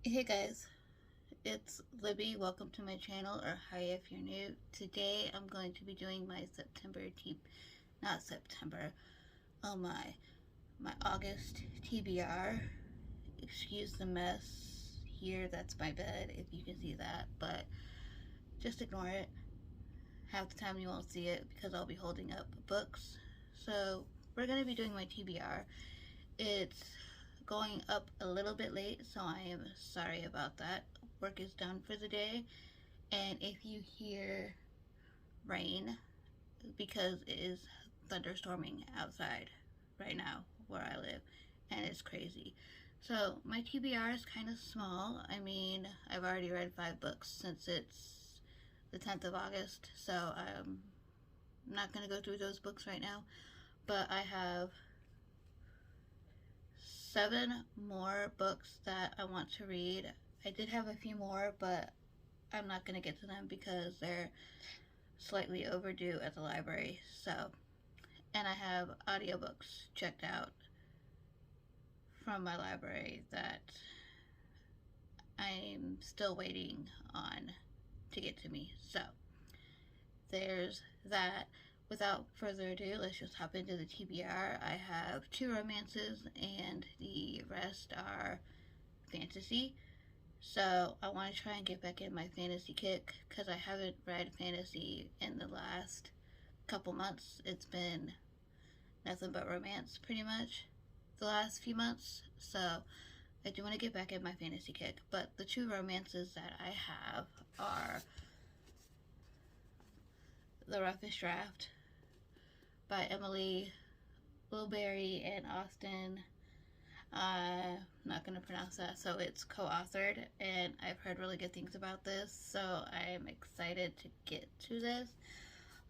Hey guys, it's Libby. Welcome to my channel, or hi if you're new. Today I'm going to be doing my not September, oh my August TBR. Excuse the mess here, that's my bed if you can see that, but just ignore it. Half the time you won't see it because I'll be holding up books. So we're going to be doing my TBR. It's going up a little bit late, so I am sorry about that. Work is done for the day, and if you hear rain, because it is thunderstorming outside right now where I live, and it's crazy. So my TBR is kind of small. I mean, I've already read 5 books since it's the 10th of August, so I'm not going to go through those books right now, but I have 7 more books that I want to read. I did have a few more, but I'm not going to get to them because they're slightly overdue at the library. So, and I have audiobooks checked out from my library that I'm still waiting on to get to me. So, there's that. Without further ado, let's just hop into the TBR. I have 2 romances and the rest are fantasy. So I want to try and get back in my fantasy kick because I haven't read fantasy in the last couple months. It's been nothing but romance pretty much the last few months. So I do want to get back in my fantasy kick. But the 2 romances that I have are The Roughest Draft by Emily Blueberry and Austin. I'm not going to pronounce that, so it's co-authored, and I've heard really good things about this, so I'm excited to get to this.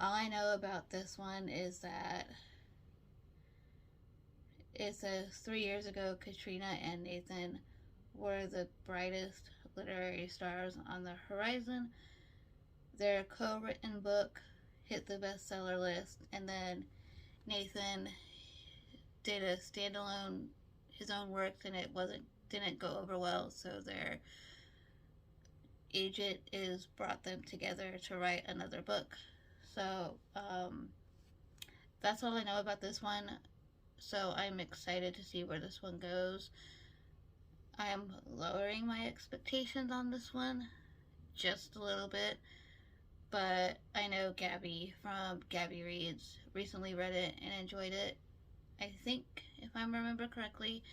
All I know about this one is that it says 3 years ago, Katrina and Nathan were the brightest literary stars on the horizon. Their co-written book hit the bestseller list, and then Nathan did a standalone, his own works, and didn't go over well, so their agent is brought them together to write another book. So that's all I know about this one. So I'm excited to see where this one goes. I am lowering my expectations on this one just a little bit, but I know Gabby from Gabby Reads recently read it and enjoyed it, I think, if I remember correctly.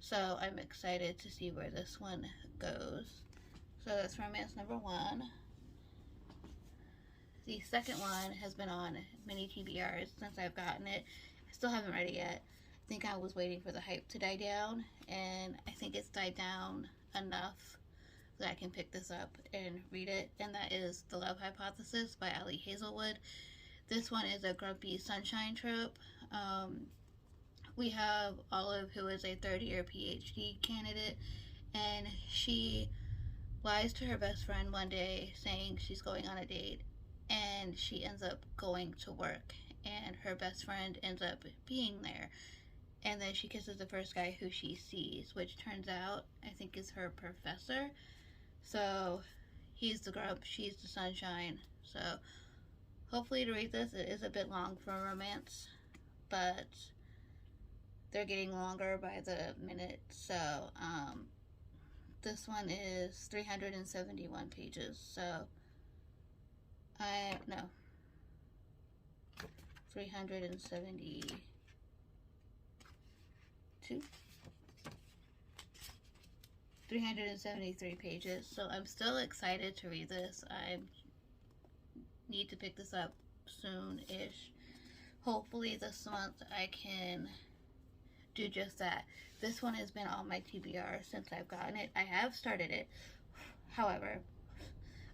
So I'm excited to see where this one goes. So that's romance number 1. The second one has been on many TBRs since I've gotten it. I still haven't read it yet. I think I was waiting for the hype to die down, and I think it's died down enough that I can pick this up and read it, and that is The Love Hypothesis by Ali Hazelwood. This one is a grumpy sunshine trope. We have Olive, who is a third-year PhD candidate, and she lies to her best friend one day saying she's going on a date, and she ends up going to work, and her best friend ends up being there, and then she kisses the first guy who she sees, which turns out, I think, is her professor. So he's the grump, she's the sunshine. So hopefully to read this, it is a bit long for a romance, but they're getting longer by the minute. So this one is 371 pages. So 372. 373 pages. So I'm still excited to read this. I need to pick this up soon-ish. Hopefully this month I can do just that. This one has been on my TBR since I've gotten it. I have started it. However,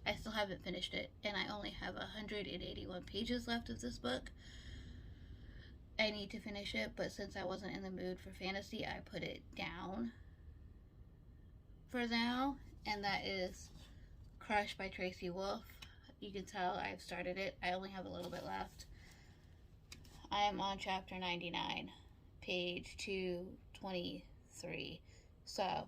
I still haven't finished it, and I only have 181 pages left of this book. I need to finish it, but since I wasn't in the mood for fantasy, I put it down for now, and that is Crush by Tracy Wolff. You can tell I've started it. I only have a little bit left. I am on chapter 99, page 223. So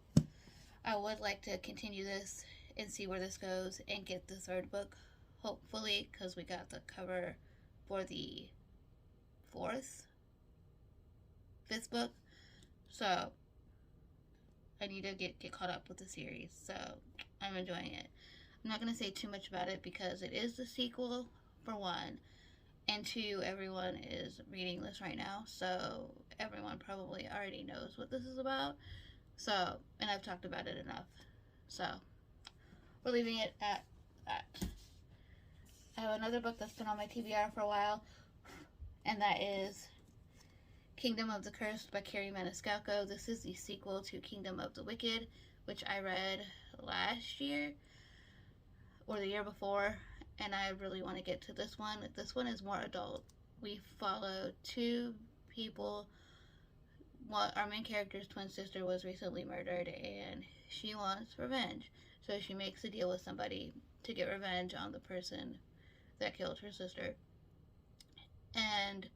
I would like to continue this and see where this goes and get the third book, hopefully, because we got the cover for the fifth book. So I need to get caught up with the series. So I'm enjoying it. I'm not going to say too much about it because it is the sequel, for one, and two, everyone is reading this right now, so everyone probably already knows what this is about. So, and I've talked about it enough. So, we're leaving it at that. I have another book that's been on my TBR for a while, and that is Kingdom of the Cursed by Carrie Maniscalco. This is the sequel to Kingdom of the Wicked, which I read last year or the year before, and I really want to get to this one. This one is more adult. We follow two people. Our main character's twin sister was recently murdered, and she wants revenge. So she makes a deal with somebody to get revenge on the person that killed her sister. And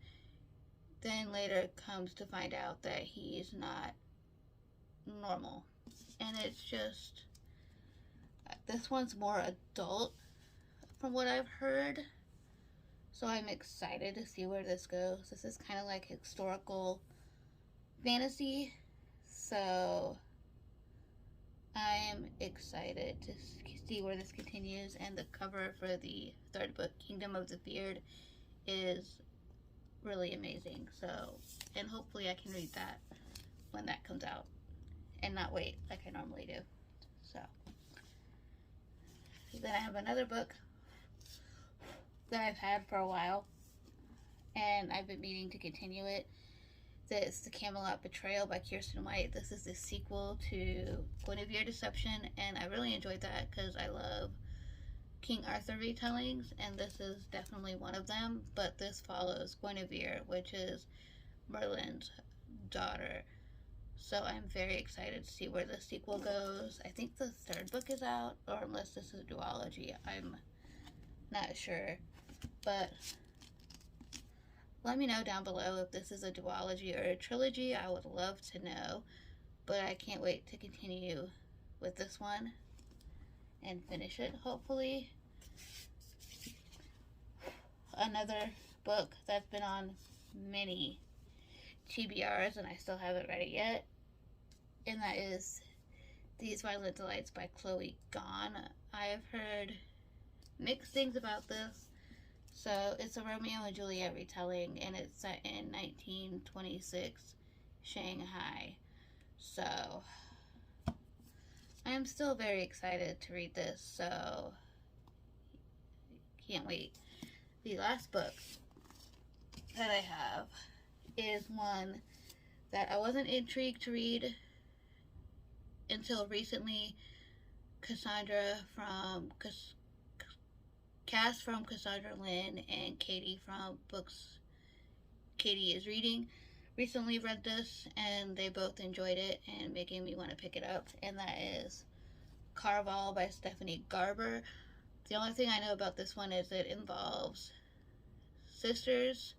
then later comes to find out that he's not normal. And it's just, this one's more adult from what I've heard. So I'm excited to see where this goes. This is kind of like historical fantasy. So I'm excited to see where this continues. And the cover for the third book, Kingdom of the Feared, is really amazing. So, and hopefully I can read that when that comes out and not wait like I normally do. So then I have another book that I've had for a while, and I've been meaning to continue it. It's The Camelot Betrayal by Kiersten White. This is the sequel to Guinevere Deception, and I really enjoyed that because I love King Arthur retellings, and this is definitely one of them. But this follows Guinevere, which is Merlin's daughter. So I'm very excited to see where the sequel goes. I think the third book is out, or unless this is a duology, I'm not sure. But let me know down below if this is a duology or a trilogy. I would love to know. But I can't wait to continue with this one and finish it, hopefully. Another book that's been on many TBRs and I still haven't read it yet, and that is These Violent Delights by Chloe Gahn. I have heard mixed things about this. So it's a Romeo and Juliet retelling, and it's set in 1926 Shanghai. So I am still very excited to read this, so can't wait. The last book that I have is one that I wasn't intrigued to read until recently. Cass from Cassandra Lynn and Katie from books Katie is Reading recently read this, and they both enjoyed it and making me want to pick it up, and that is Carvel by Stephanie Garber. The only thing I know about this one is it involves sisters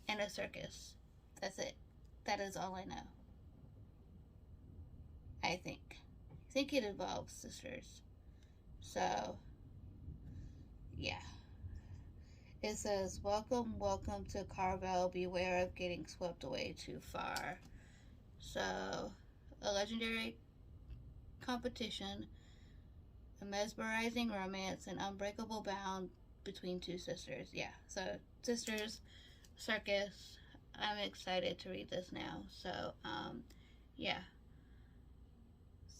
and a circus. That's it. That is all I know. I think it involves sisters. So yeah. It says, welcome to Carvel. Beware of getting swept away too far. So, a legendary competition, a mesmerizing romance, an unbreakable bond between two sisters. Yeah, so sisters, circus. I'm excited to read this now. So, yeah.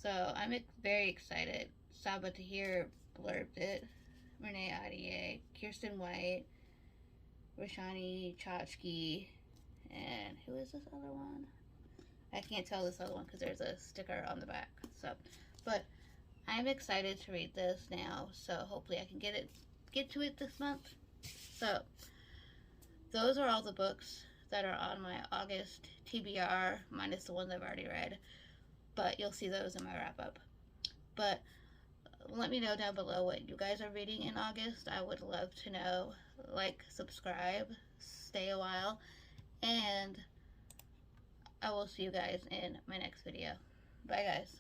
So, I'm very excited. Saba Tahir blurbed it. Renee Adier, Kiersten White, Roshani Chachki, and who is this other one? I can't tell this other one because there's a sticker on the back. So, but I'm excited to read this now. So hopefully I can get to it this month. So those are all the books that are on my August TBR, minus the ones I've already read. But you'll see those in my wrap up. But let me know down below what you guys are reading in August. I would love to know. Like, subscribe, stay a while, and I will see you guys in my next video. Bye, guys.